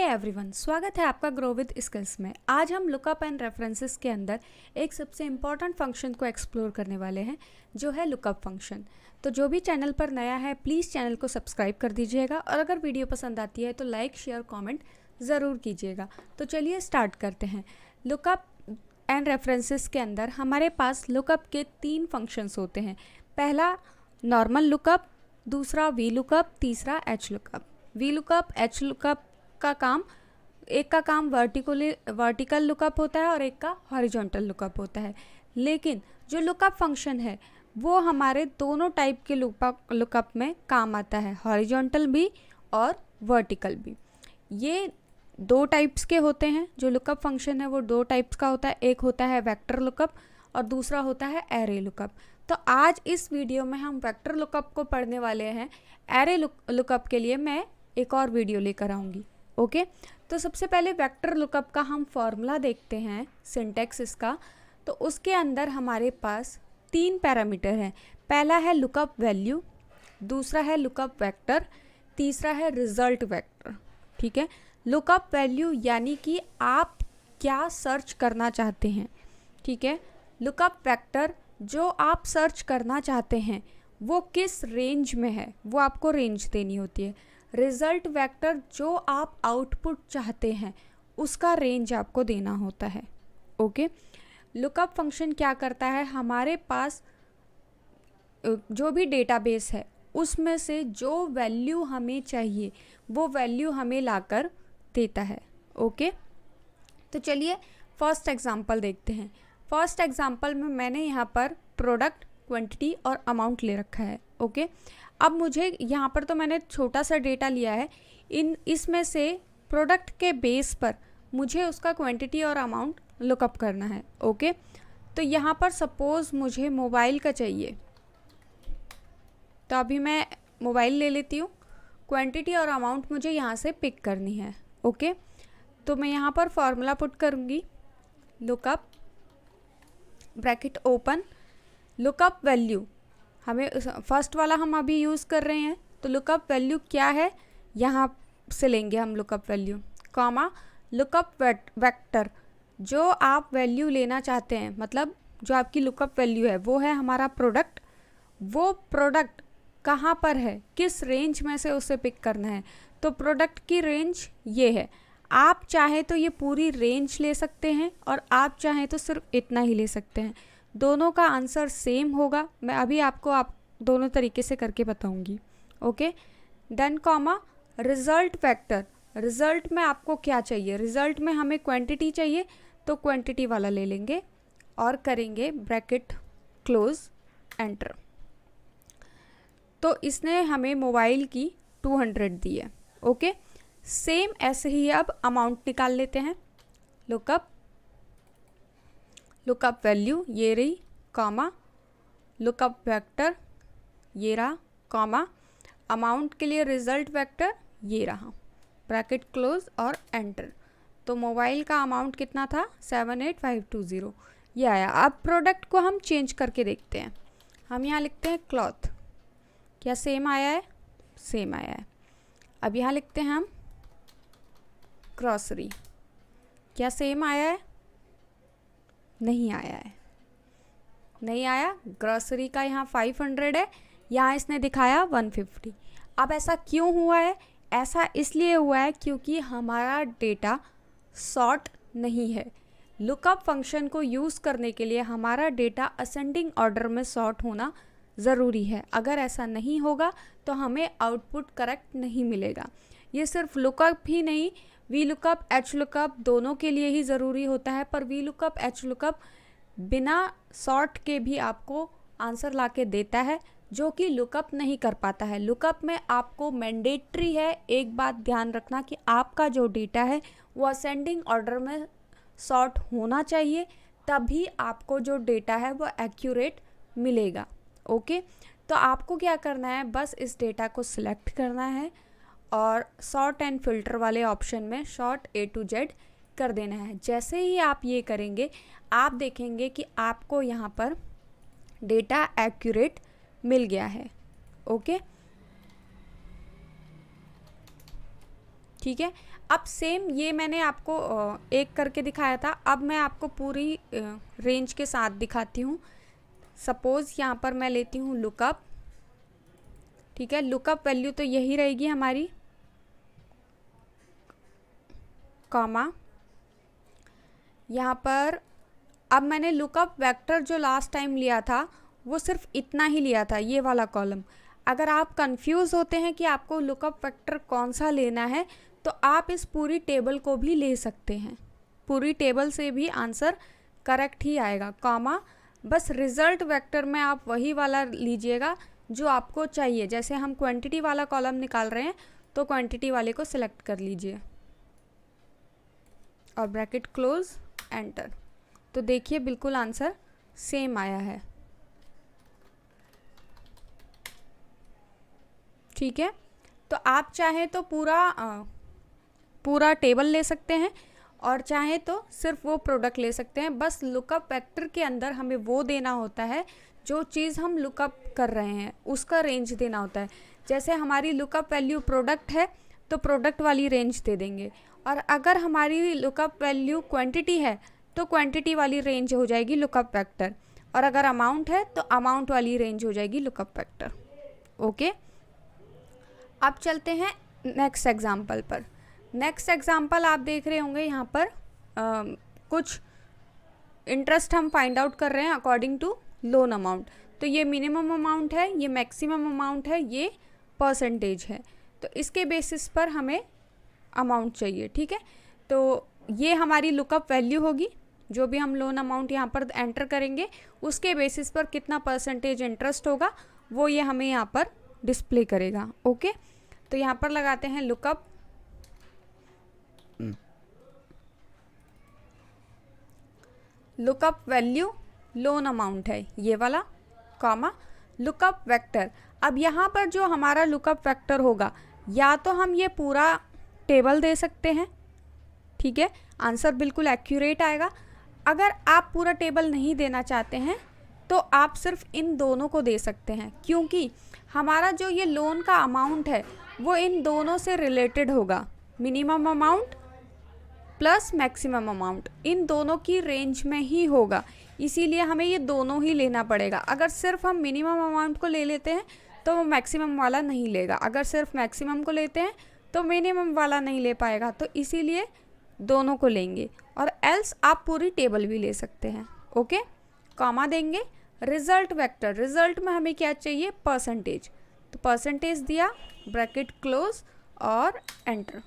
Everyone, स्वागत है आपका ग्रो विद स्किल्स में। आज हम लुकअप एंड रेफरेंसेस के अंदर एक सबसे इम्पॉर्टेंट फंक्शन को एक्सप्लोर करने वाले हैं, जो है लुकअप फंक्शन। तो जो भी चैनल पर नया है प्लीज़ चैनल को सब्सक्राइब कर दीजिएगा और अगर वीडियो पसंद आती है तो लाइक शेयर कमेंट ज़रूर कीजिएगा। तो चलिए स्टार्ट करते हैं। लुकअप एंड रेफरेंसेस के अंदर हमारे पास लुकअप के 3 फंक्शंस होते हैं। पहला नॉर्मल लुकअप, दूसरा वी लुकअप, तीसरा H lookup. V lookup, H lookup का काम, एक का काम वर्टिकल लुकअप होता है और एक का हॉरिजॉन्टल लुकअप होता है। लेकिन जो लुकअप फंक्शन है वो हमारे दोनों टाइप के लुकअप में काम आता है, हॉरिजॉन्टल भी और वर्टिकल भी। ये 2 टाइप्स के होते हैं। जो लुकअप फंक्शन है वो 2 टाइप्स का होता है, एक होता है वेक्टर लुकअप और दूसरा होता है एरे लुकअप। तो आज इस वीडियो में हम वेक्टर लुकअप को पढ़ने वाले हैं। एरे लुकअप के लिए मैं एक और वीडियो लेकर आऊँगी। ओके, तो सबसे पहले वेक्टर लुकअप का हम फॉर्मूला देखते हैं, सिंटैक्स इसका। तो उसके अंदर हमारे पास 3 पैरामीटर हैं। पहला है लुकअप वैल्यू, दूसरा है लुकअप वेक्टर, तीसरा है रिजल्ट वेक्टर। ठीक है, लुकअप वैल्यू यानी कि आप क्या सर्च करना चाहते हैं। ठीक है, लुकअप वेक्टर जो आप सर्च करना चाहते हैं वो किस रेंज में है, वो आपको रेंज देनी होती है। रिजल्ट वेक्टर जो आप आउटपुट चाहते हैं उसका रेंज आपको देना होता है। ओके, लुकअप फंक्शन क्या करता है, हमारे पास जो भी डेटाबेस है उसमें से जो वैल्यू हमें चाहिए वो वैल्यू हमें लाकर देता है। ओके, तो चलिए फर्स्ट एग्जांपल देखते हैं। फर्स्ट एग्जांपल में मैंने यहाँ पर प्रोडक्ट, क्वांटिटी और अमाउंट ले रखा है। ओके, अब मुझे यहाँ पर तो मैंने छोटा सा डेटा लिया है, इसमें से प्रोडक्ट के बेस पर मुझे उसका क्वांटिटी और अमाउंट लुकअप करना है। ओके, तो यहाँ पर सपोज़ मुझे मोबाइल का चाहिए, तो अभी मैं मोबाइल ले लेती हूँ। क्वांटिटी और अमाउंट मुझे यहाँ से पिक करनी है। ओके, तो मैं यहाँ पर फॉर्मूला पुट करूँगी, lookup bracket open, lookup value हमें फर्स्ट वाला हम अभी यूज़ कर रहे हैं, तो लुकअप वैल्यू क्या है यहाँ से लेंगे हम lookup value, comma lookup vector जो आप वैल्यू लेना चाहते हैं, मतलब जो आपकी लुकअप वैल्यू है वो है हमारा प्रोडक्ट। वो प्रोडक्ट कहाँ पर है, किस रेंज में से उसे पिक करना है। तो प्रोडक्ट की रेंज ये है। आप चाहे तो ये पूरी रेंज ले सकते हैं और आप चाहें तो सिर्फ इतना ही ले सकते हैं। दोनों का आंसर सेम होगा। मैं अभी आपको दोनों तरीके से करके बताऊंगी। Okay, then comma result vector. Result में आपको क्या चाहिए, रिजल्ट में हमें क्वांटिटी चाहिए तो क्वांटिटी वाला ले लेंगे और करेंगे ब्रैकेट क्लोज एंटर। तो इसने हमें मोबाइल की 200 दी है। ओके, सेम ऐसे ही अब अमाउंट निकाल लेते हैं। लुकअप वैल्यू ये रही, कॉमा लुकअप वेक्टर ये रहा, कॉमा अमाउंट के लिए रिजल्ट वेक्टर ये रहा, ब्रैकेट क्लोज और एंटर। तो मोबाइल का अमाउंट कितना था, 78520 ये आया। अब प्रोडक्ट को हम चेंज करके देखते हैं। हम यहाँ लिखते हैं क्लॉथ, क्या सेम आया है, सेम आया है। अब यहाँ लिखते हैं हम ग्रॉसरी, क्या सेम आया है, नहीं आया है, नहीं आया। ग्रॉसरी का यहाँ 500 है, यहाँ इसने दिखाया 150। अब ऐसा क्यों हुआ है, ऐसा इसलिए हुआ है क्योंकि हमारा डेटा सॉर्ट नहीं है। लुकअप फंक्शन को यूज़ करने के लिए हमारा डेटा असेंडिंग ऑर्डर में सॉर्ट होना ज़रूरी है। अगर ऐसा नहीं होगा तो हमें आउटपुट करेक्ट नहीं मिलेगा। ये सिर्फ लुकअप ही नहीं, वी लुकअप, एच लुकअप दोनों के लिए ही ज़रूरी होता है। पर वी लुकअप, एच लुकअप बिना सॉर्ट के भी आपको आंसर ला के देता है, जो कि लुकअप नहीं कर पाता है। लुकअप में आपको मैंडेटरी है, एक बात ध्यान रखना कि आपका जो डेटा है वो असेंडिंग ऑर्डर में सॉर्ट होना चाहिए, तभी आपको जो डेटा है वो एक्यूरेट मिलेगा। ओके, तो आपको क्या करना है, बस इस डेटा को सिलेक्ट करना है और सॉर्ट एंड फिल्टर वाले ऑप्शन में शॉर्ट A to Z कर देना है। जैसे ही आप ये करेंगे आप देखेंगे कि आपको यहाँ पर डेटा एक्यूरेट मिल गया है। ओके, ठीक है। अब सेम ये मैंने आपको एक करके दिखाया था, अब मैं आपको पूरी रेंज के साथ दिखाती हूँ। सपोज़ यहाँ पर मैं लेती हूँ लुकअप, ठीक है। लुकअप वैल्यू तो यही रहेगी हमारी, कॉमा यहाँ पर। अब मैंने लुकअप वेक्टर जो लास्ट टाइम लिया था वो सिर्फ इतना ही लिया था, ये वाला कॉलम। अगर आप कंफ्यूज होते हैं कि आपको लुकअप वेक्टर कौन सा लेना है, तो आप इस पूरी टेबल को भी ले सकते हैं, पूरी टेबल से भी आंसर करेक्ट ही आएगा, कॉमा। बस रिजल्ट वेक्टर में आप वही वाला लीजिएगा जो आपको चाहिए। जैसे हम क्वांटिटी वाला कॉलम निकाल रहे हैं तो क्वांटिटी वाले को सिलेक्ट कर लीजिए और ब्रैकेट क्लोज, एंटर। तो देखिए बिल्कुल आंसर सेम आया है, ठीक है। तो आप चाहे तो पूरा टेबल ले सकते हैं और चाहे तो सिर्फ वो प्रोडक्ट ले सकते हैं। बस लुकअप वेक्टर के अंदर हमें वो देना होता है जो चीज़ हम लुकअप कर रहे हैं उसका रेंज देना होता है। जैसे हमारी लुकअप वैल्यू प्रोडक्ट है तो प्रोडक्ट वाली रेंज दे देंगे, और अगर हमारी लुकअप वैल्यू क्वांटिटी है तो क्वांटिटी वाली रेंज हो जाएगी लुकअप वेक्टर, और अगर अमाउंट है तो अमाउंट वाली रेंज हो जाएगी लुकअप वेक्टर। ओके, अब चलते हैं नेक्स्ट एग्जाम्पल पर। नेक्स्ट एग्जाम्पल आप देख रहे होंगे यहाँ पर कुछ इंटरेस्ट हम फाइंड आउट कर रहे हैं अकॉर्डिंग टू लोन अमाउंट। तो ये मिनिमम अमाउंट है, ये मैक्सिमम अमाउंट है, ये परसेंटेज है। तो इसके बेसिस पर हमें अमाउंट चाहिए, ठीक है। तो ये हमारी लुकअप वैल्यू होगी, जो भी हम लोन अमाउंट यहाँ पर एंटर करेंगे उसके बेसिस पर कितना परसेंटेज इंटरेस्ट होगा वो ये हमें यहाँ पर डिस्प्ले करेगा। ओके, तो यहाँ पर लगाते हैं lookup lookup value loan amount है ये वाला, कॉमा लुकअप वेक्टर। अब यहाँ पर जो हमारा लुकअप वेक्टर होगा, या तो हम ये पूरा टेबल दे सकते हैं, ठीक है, आंसर बिल्कुल एक्यूरेट आएगा। अगर आप पूरा टेबल नहीं देना चाहते हैं तो आप सिर्फ इन दोनों को दे सकते हैं, क्योंकि हमारा जो ये लोन का अमाउंट है वो इन दोनों से रिलेटेड होगा। Minimum amount plus maximum amount in दोनों की रेंज में ही होगा, इसीलिए हमें ये दोनों ही लेना पड़ेगा। अगर सिर्फ हम मिनिमम अमाउंट को ले लेते हैं तो वो मैक्सिमम वाला नहीं लेगा, अगर सिर्फ मैक्सिमम को लेते हैं तो मिनिमम वाला नहीं ले पाएगा। तो इसीलिए दोनों को लेंगे, और एल्स आप पूरी टेबल भी ले सकते हैं। ओके, कॉमा देंगे। रिजल्ट वेक्टर, रिजल्ट में हमें क्या चाहिए, परसेंटेज। तो परसेंटेज दिया, ब्रैकेट क्लोज और एंटर।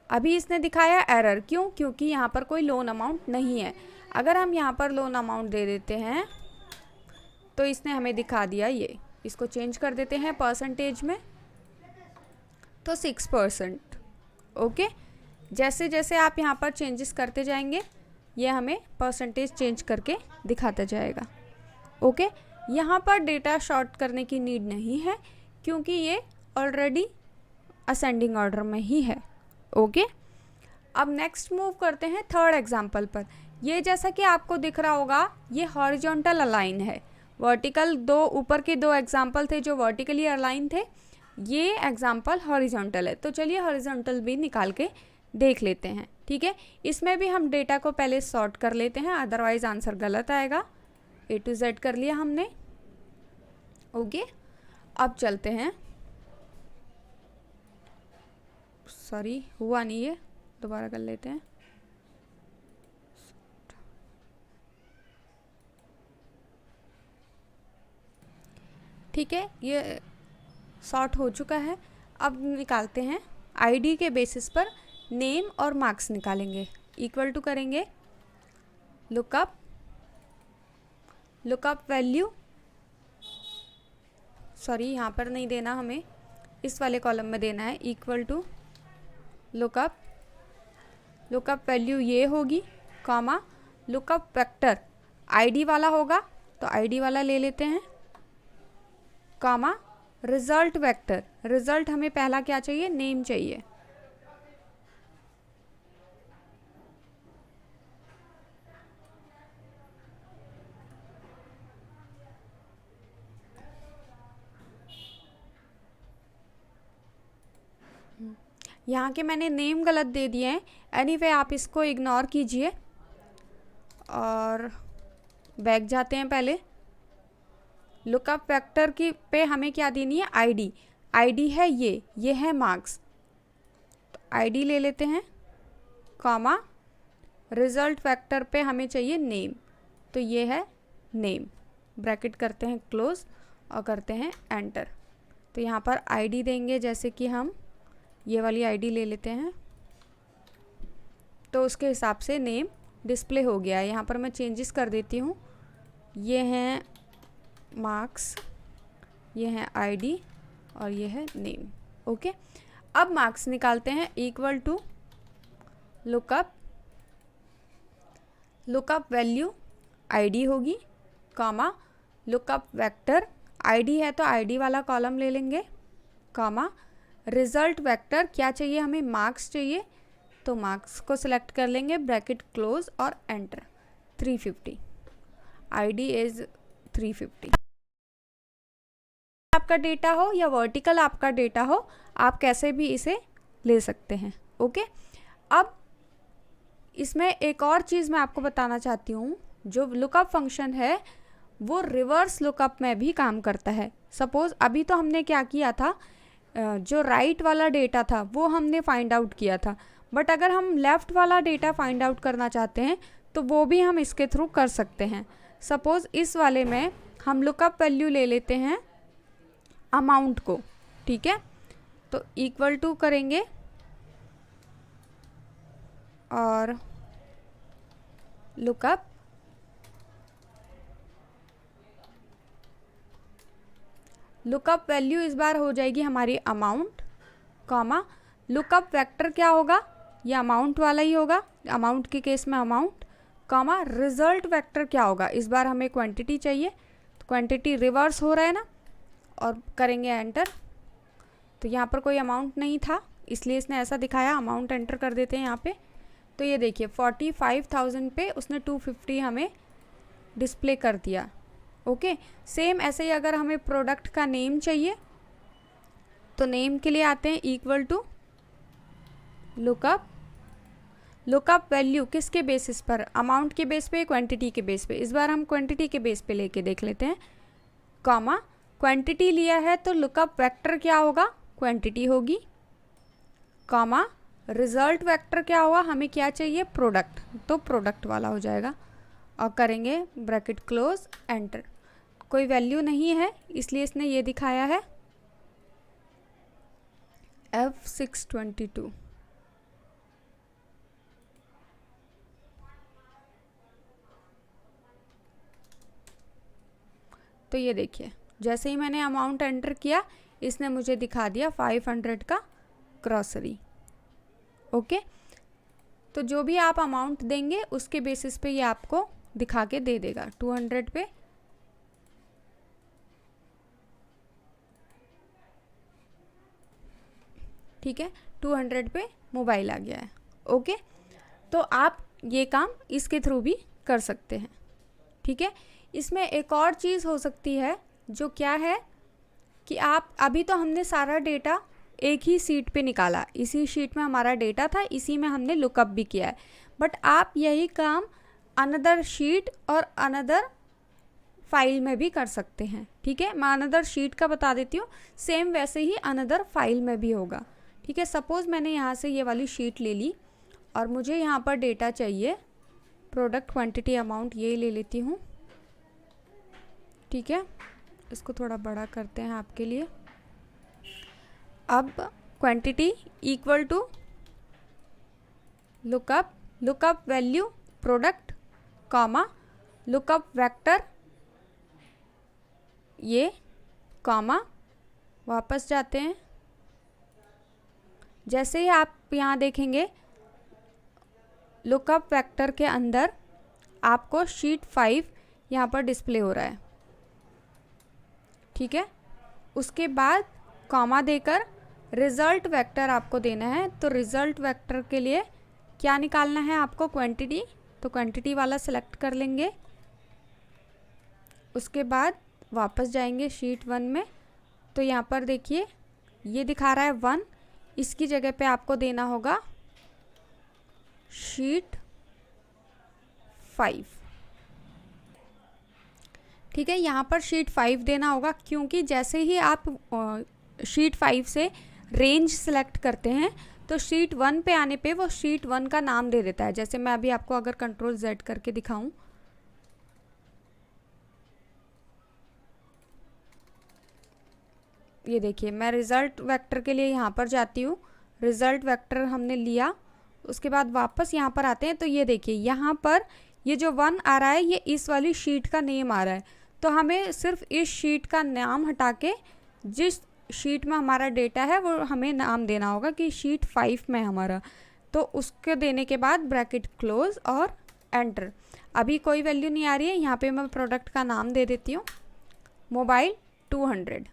अभी इसने दिखाया एरर, क्यों, क्योंकि यहाँ पर कोई लोन अमाउंट नहीं है। अगर हम यहाँ पर लोन अमाउंट दे देते हैं तो इसने हमें दिखा दिया ये। इसको चेंज कर देते हैं परसेंटेज में, तो 6%। ओके, जैसे जैसे आप यहाँ पर चेंजेस करते जाएंगे ये हमें परसेंटेज चेंज करके दिखाता जाएगा। ओके, यहाँ पर डेटा शॉर्ट करने की नीड नहीं है क्योंकि ये ऑलरेडी असेंडिंग ऑर्डर में ही है। ओके, अब नेक्स्ट मूव करते हैं थर्ड एग्जाम्पल पर। ये जैसा कि आपको दिख रहा होगा ये हॉरिजॉन्टल अलाइन है। वर्टिकल दो ऊपर के दो एग्जाम्पल थे जो वर्टिकली अलाइन थे, ये एग्जाम्पल हॉरिजॉन्टल है। तो चलिए हॉरिजॉन्टल भी निकाल के देख लेते हैं, ठीक है। इसमें भी हम डेटा को पहले सॉर्ट कर लेते हैं, अदरवाइज आंसर गलत आएगा। A to Z कर लिया हमने। ओके, अब चलते हैं, सॉरी हुआ नहीं, ये दोबारा कर लेते हैं। ठीक है, ये सॉर्ट हो चुका है। अब निकालते हैं आईडी के बेसिस पर नेम और मार्क्स निकालेंगे। इक्वल टू करेंगे लुकअप वैल्यू, सॉरी यहाँ पर नहीं देना, हमें इस वाले कॉलम में देना है। इक्वल टू लुकअप वैल्यू ये होगी, कॉमा लुकअप वेक्टर आईडी वाला होगा तो आईडी वाला ले लेते हैं, कॉमा रिजल्ट वेक्टर, रिजल्ट हमें पहला क्या चाहिए, नेम चाहिए। यहाँ के मैंने नेम गलत दे दिए हैं। एनीवे आप इसको इग्नोर कीजिए और बैक जाते हैं। पहले लुकअप वेक्टर की पे हमें क्या देनी है, आईडी। आईडी है ये है मार्क्स, तो आईडी ले लेते हैं, कॉमा रिजल्ट वेक्टर पे हमें चाहिए नेम, तो ये है नेम। ब्रैकेट करते हैं क्लोज और करते हैं एंटर। तो यहाँ पर आईडी देंगे, जैसे कि हम ये वाली आईडी ले लेते हैं, तो उसके हिसाब से नेम डिस्प्ले हो गया है। यहाँ पर मैं चेंजेस कर देती हूँ। ये हैं मार्क्स, ये हैं आईडी और ये है नेम। ओके, अब मार्क्स निकालते हैं। Equal to lookup value ID होगी, कॉमा लुकअप वेक्टर, आईडी है तो आईडी वाला कॉलम ले लेंगे, कॉमा रिजल्ट वेक्टर, क्या चाहिए हमें, मार्क्स चाहिए, तो मार्क्स को सिलेक्ट कर लेंगे, ब्रैकेट क्लोज और एंटर। 350 ID is 350। आपका डेटा हो या वर्टिकल आपका डेटा हो, आप कैसे भी इसे ले सकते हैं। ओके, अब इसमें एक और चीज़ मैं आपको बताना चाहती हूँ। जो लुकअप फंक्शन है वो रिवर्स लुकअप में भी काम करता है। सपोज़ अभी तो हमने क्या किया था, जो राइट वाला डेटा था वो हमने फाइंड आउट किया था, बट अगर हम लेफ़्ट वाला डेटा फाइंड आउट करना चाहते हैं तो वो भी हम इसके थ्रू कर सकते हैं। सपोज़ इस वाले में हम लुकअप वैल्यू ले लेते हैं अमाउंट को, ठीक है, तो इक्वल टू करेंगे और लुकअप वैल्यू इस बार हो जाएगी हमारी अमाउंट, कॉमा लुकअप वेक्टर क्या होगा, ये अमाउंट वाला ही होगा, अमाउंट के केस में अमाउंट, कॉमा रिजल्ट वेक्टर क्या होगा, इस बार हमें क्वांटिटी चाहिए, तो क्वांटिटी रिवर्स हो रहा है ना, और करेंगे एंटर। तो यहाँ पर कोई अमाउंट नहीं था इसलिए इसने ऐसा दिखाया, अमाउंट एंटर कर देते हैं यहाँ पे। तो ये देखिए 45,000 पे उसने 250 हमें डिस्प्ले कर दिया। ओके, सेम ऐसे ही अगर हमें प्रोडक्ट का नेम चाहिए तो नेम के लिए आते हैं इक्वल टू लुकअप वैल्यू, किसके बेसिस पर, अमाउंट के बेस पे, क्वांटिटी के बेस पे, इस बार हम क्वांटिटी के बेस पे लेके देख लेते हैं, कॉमा क्वांटिटी लिया है तो लुकअप वेक्टर क्या होगा, क्वांटिटी होगी, कॉमा रिजल्ट वेक्टर क्या होगा, हमें क्या चाहिए, प्रोडक्ट, तो प्रोडक्ट वाला हो जाएगा, और करेंगे ब्रैकेट क्लोज एंटर। कोई वैल्यू नहीं है इसलिए इसने ये दिखाया है F622। तो ये देखिए जैसे ही मैंने अमाउंट एंटर किया इसने मुझे दिखा दिया 500 का ग्रॉसरी। ओके, तो जो भी आप अमाउंट देंगे उसके बेसिस पे ये आपको दिखा के दे देगा। 200 पे ठीक है, 200 पे मोबाइल आ गया है। ओके, तो आप ये काम इसके थ्रू भी कर सकते हैं। ठीक है, इसमें एक और चीज़ हो सकती है जो क्या है कि आप अभी तो हमने सारा डेटा एक ही शीट पे निकाला, इसी शीट में हमारा डेटा था, इसी में हमने लुकअप भी किया है, बट आप यही काम अनदर शीट और अनदर फाइल में भी कर सकते हैं। ठीक है, मैं अनदर शीट का बता देती हूँ, सेम वैसे ही अनदर फाइल में भी होगा। ठीक है, सपोज़ मैंने यहाँ से ये वाली शीट ले ली और मुझे यहाँ पर डेटा चाहिए प्रोडक्ट क्वांटिटी अमाउंट, ये ले लेती हूँ। ठीक है, इसको थोड़ा बड़ा करते हैं आपके लिए। अब quantity equal to lookup value product, comma lookup vector, ये कॉमा, वापस जाते हैं। जैसे ही आप यहाँ देखेंगे लुकअप वेक्टर के अंदर आपको शीट 5 यहाँ पर डिस्प्ले हो रहा है। ठीक है, उसके बाद कॉमा देकर रिज़ल्ट वेक्टर आपको देना है। तो रिज़ल्ट वेक्टर के लिए क्या निकालना है आपको, क्वांटिटी, तो क्वांटिटी वाला सेलेक्ट कर लेंगे। उसके बाद वापस जाएंगे शीट 1 में, तो यहाँ पर देखिए ये दिखा रहा है 1, इसकी जगह पे आपको देना होगा शीट 5। ठीक है, यहाँ पर शीट 5 देना होगा, क्योंकि जैसे ही आप शीट 5 से रेंज सेलेक्ट करते हैं तो शीट 1 पे आने पे वो शीट 1 का नाम दे देता है। जैसे मैं अभी आपको अगर कंट्रोल Z करके दिखाऊं, ये देखिए मैं रिज़ल्ट वेक्टर के लिए यहाँ पर जाती हूँ, रिज़ल्ट वेक्टर हमने लिया, उसके बाद वापस यहाँ पर आते हैं तो ये देखिए यहाँ पर ये जो 1 आ रहा है ये इस वाली शीट का नेम आ रहा है। तो हमें सिर्फ इस शीट का नाम हटा के जिस शीट में हमारा डेटा है वो हमें नाम देना होगा कि शीट 5 में हमारा, तो उसके देने के बाद ब्रैकेट क्लोज और एंटर। अभी कोई वैल्यू नहीं आ रही है, यहाँ पे मैं प्रोडक्ट का नाम दे देती हूँ मोबाइल 200,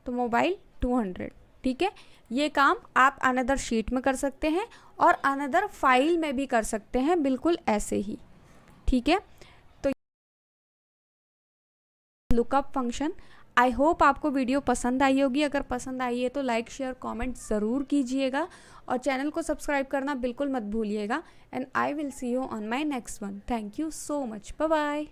तो मोबाइल 200। ठीक है, ये काम आप अनदर शीट में कर सकते हैं और अनदर फाइल में भी कर सकते हैं, बिल्कुल ऐसे ही। ठीक है, तो लुकअप फंक्शन। आई होप आपको वीडियो पसंद आई होगी। अगर पसंद आई है तो लाइक शेयर कमेंट ज़रूर कीजिएगा और चैनल को सब्सक्राइब करना बिल्कुल मत भूलिएगा। And I will see you on my next one. Thank you so much, bye bye.